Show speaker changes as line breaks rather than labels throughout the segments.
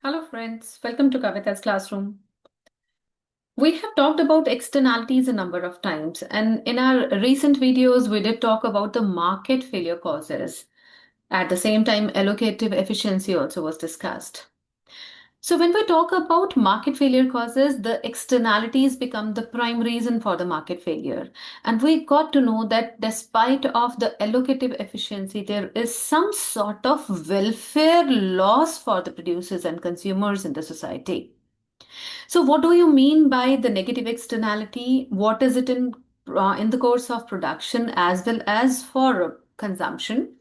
Hello friends, welcome to Kavita's classroom. We have talked about externalities a number of times, and in our recent videos, we did talk about the market failure causes. At the same time, allocative efficiency also was discussed. So when we talk about market failure causes, the externalities become the prime reason for the market failure. And we got to know that despite of the allocative efficiency, there is some sort of welfare loss for the producers and consumers in the society. So, what do you mean by the negative externality? What is it in the course of production as well as for consumption?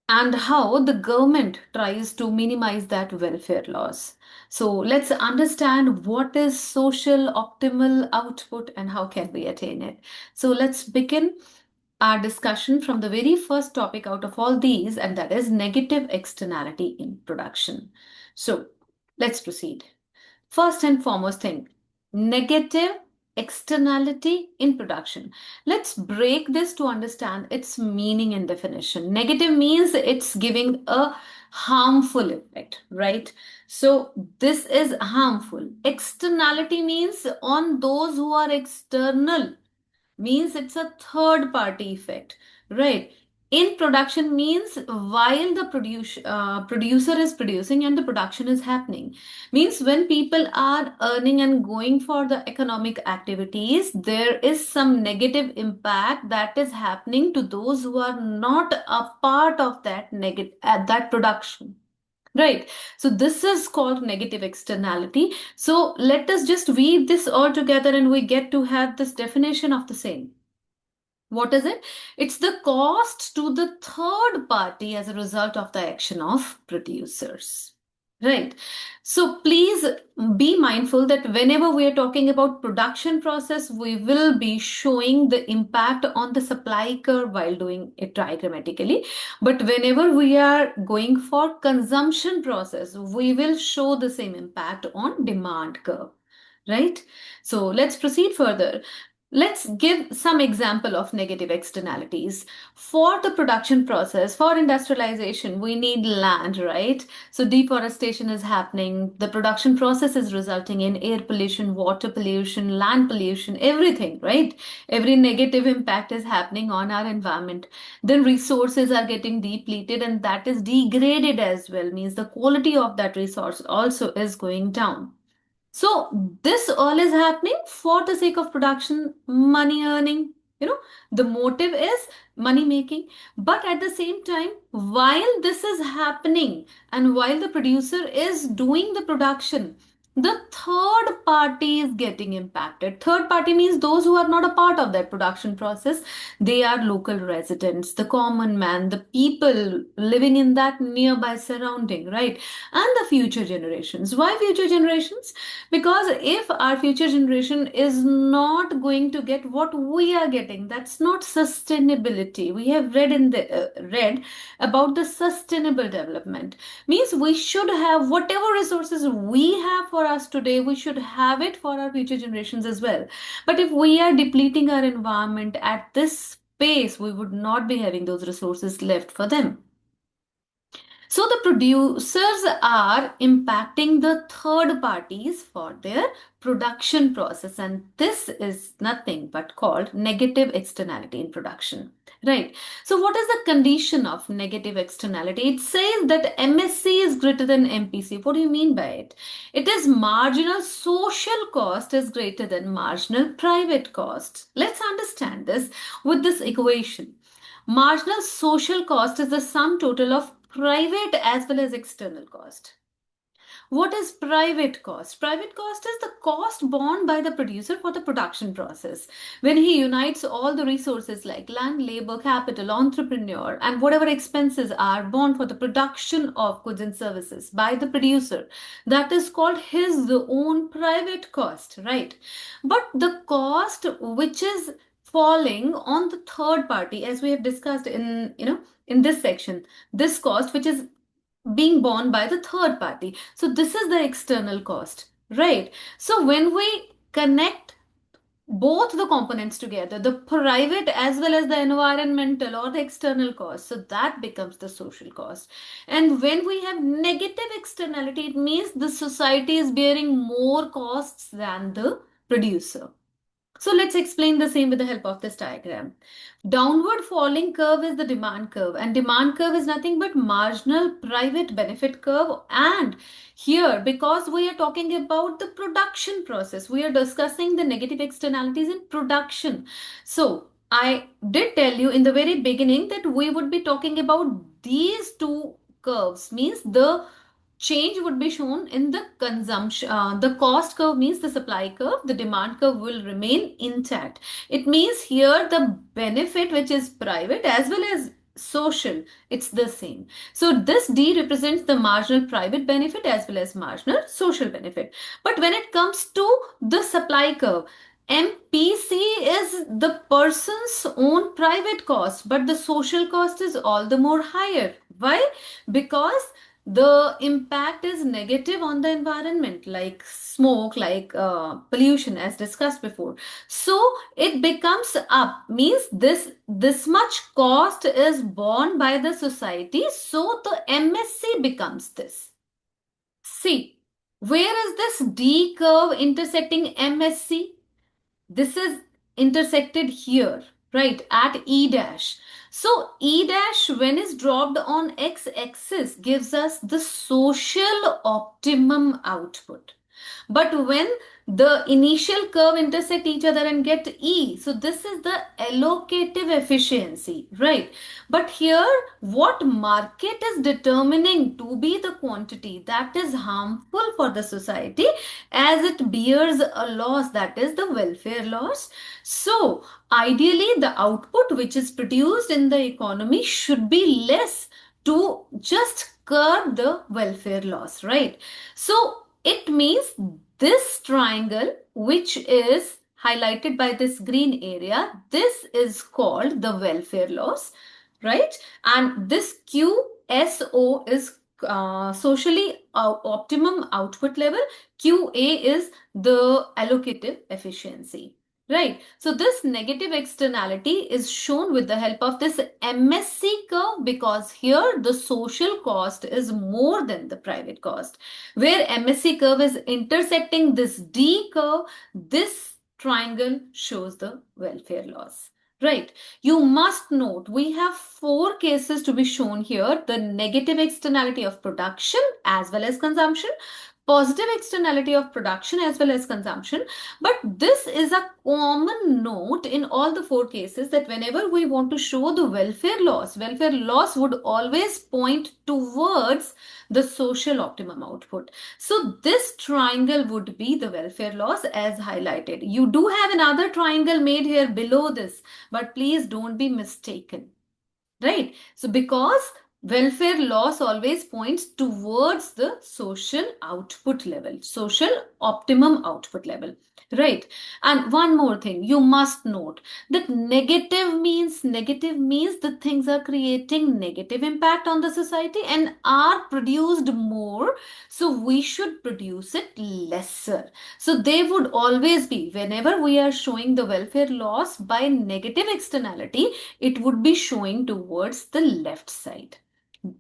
And how the government tries to minimize that welfare loss. So, let's understand what is social optimal output and how can we attain it. So, let's begin our discussion from the very first topic out of all these, and that is negative externality in production. So, let's proceed. First and foremost thing, negative externality in production. Let's break this to understand its meaning and definition. Negative means it's giving a harmful effect, right? So this is harmful. Externality means on those who are external, means it's a third party effect, right? In production means while the producer is producing and the production is happening, means when people are earning and going for the economic activities, there is some negative impact that is happening to those who are not a part of that negative that production. Right. So this is called negative externality. So let us just weave this all together and we get to have this definition of the same. What is it? It's the cost to the third party as a result of the action of producers. Right. So please be mindful that whenever we are talking about production process, we will be showing the impact on the supply curve while doing it diagrammatically. But whenever we are going for consumption process, we will show the same impact on demand curve. Right. So let's proceed further. Let's give some example of negative externalities. For the production process, for industrialization, we need land, right? So deforestation is happening. The production process is resulting in air pollution, water pollution, land pollution, everything, right? Every negative impact is happening on our environment. Then resources are getting depleted and that is degraded as well, means the quality of that resource also is going down. So this all is happening for the sake of production, money earning. The motive is money making. But at the same time, while this is happening and while the producer is doing the production, the third party is getting impacted. Third party means those who are not a part of that production process. They are local residents, the common man, the people living in that nearby surrounding, right? And the future generations. Why future generations? Because if our future generation is not going to get what we are getting, that's not sustainability. We have read about the sustainable development. Means we should have whatever resources we have for us today, we should have it for our future generations as well. But if we are depleting our environment at this pace, we would not be having those resources left for them. So the producers are impacting the third parties for their production process, and this is nothing but called negative externality in production. Right. So what is the condition of negative externality? It says that MSC is greater than MPC. What do you mean by it? It is marginal social cost is greater than marginal private cost. Let's understand this with this equation. Marginal social cost is the sum total of private as well as external cost. What is private cost? Private cost is the cost borne by the producer for the production process. When he unites all the resources like land, labor, capital, entrepreneur, and whatever expenses are borne for the production of goods and services by the producer, that is called his own private cost, right? But the cost which is falling on the third party, as we have discussed in this section, this cost which is being borne by the third party. So this is the external cost, right? So when we connect both the components together, the private as well as the environmental or the external cost. So that becomes the social cost. And when we have negative externality, it means the society is bearing more costs than the producer. So let's explain the same with the help of this diagram. Downward falling curve is the demand curve, and demand curve is nothing but marginal private benefit curve. And here, because we are talking about the production process, we are discussing the negative externalities in production. So I did tell you in the very beginning that we would be talking about these two curves, means the change would be shown in the consumption. The cost curve means the supply curve, the demand curve will remain intact. It means here the benefit which is private as well as social, it's the same. So this D represents the marginal private benefit as well as marginal social benefit. But when it comes to the supply curve, MPC is the person's own private cost, but the social cost is all the more higher. Why? Because the impact is negative on the environment, like smoke, like pollution, as discussed before. So it becomes up, means this much cost is borne by the society, so the MSC becomes this. See, where is this D curve intersecting MSC? This is intersected here, right, at E dash. So E dash, when is dropped on X axis, gives us the social optimum output. But when the initial curve intersect each other and get E, so this is the allocative efficiency, right? But here, what market is determining to be the quantity that is harmful for the society as it bears a loss, that is the welfare loss. So ideally, the output which is produced in the economy should be less to just curb the welfare loss, right? So it means this triangle, which is highlighted by this green area, this is called the welfare loss, right? And this QSO is socially optimum output level. QA is the allocative efficiency. Right. So this negative externality is shown with the help of this MSC curve, because here the social cost is more than the private cost. Where MSC curve is intersecting this D curve, this triangle shows the welfare loss. Right. You must note we have four cases to be shown here: the negative externality of production as well as consumption, positive externality of production as well as consumption. But this is a common note in all the four cases, that whenever we want to show the welfare loss would always point towards the social optimum output. So this triangle would be the welfare loss as highlighted. You do have another triangle made here below this, but please don't be mistaken. Right? So because welfare loss always points towards the social output level, social optimum output level. Right? And one more thing, you must note that negative means the things are creating negative impact on the society and are produced more. So we should produce it lesser. So they would always be, whenever we are showing the welfare loss by negative externality, it would be showing towards the left side.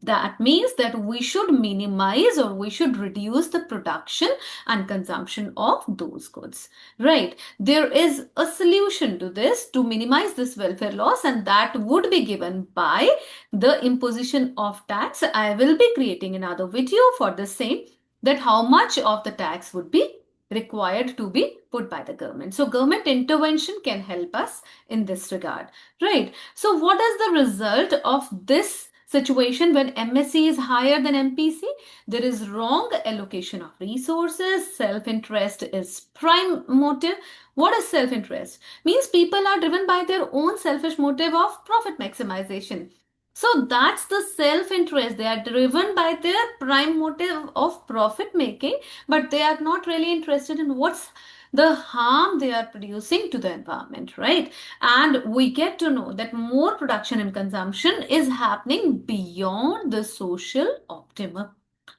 That means that we should minimize or we should reduce the production and consumption of those goods. Right. There is a solution to this to minimize this welfare loss, and that would be given by the imposition of tax. I will be creating another video for the same, that how much of the tax would be required to be put by the government. So government intervention can help us in this regard. Right. So what is the result of this situation when MSC is higher than MPC? There is wrong allocation of resources. Self-interest is prime motive. What is self-interest? Means people are driven by their own selfish motive of profit maximization. So that's the self-interest. They are driven by their prime motive of profit making, but they are not really interested in what's the harm they are producing to the environment, right? And we get to know that more production and consumption is happening beyond the social optimum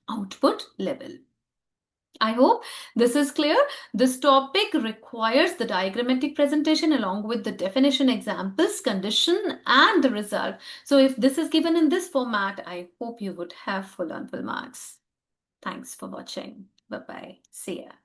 output level. I hope this is clear. This topic requires the diagrammatic presentation along with the definition, examples, condition, and the result. So if this is given in this format, I hope you would have full on full marks. Thanks for watching. Bye-bye. See ya.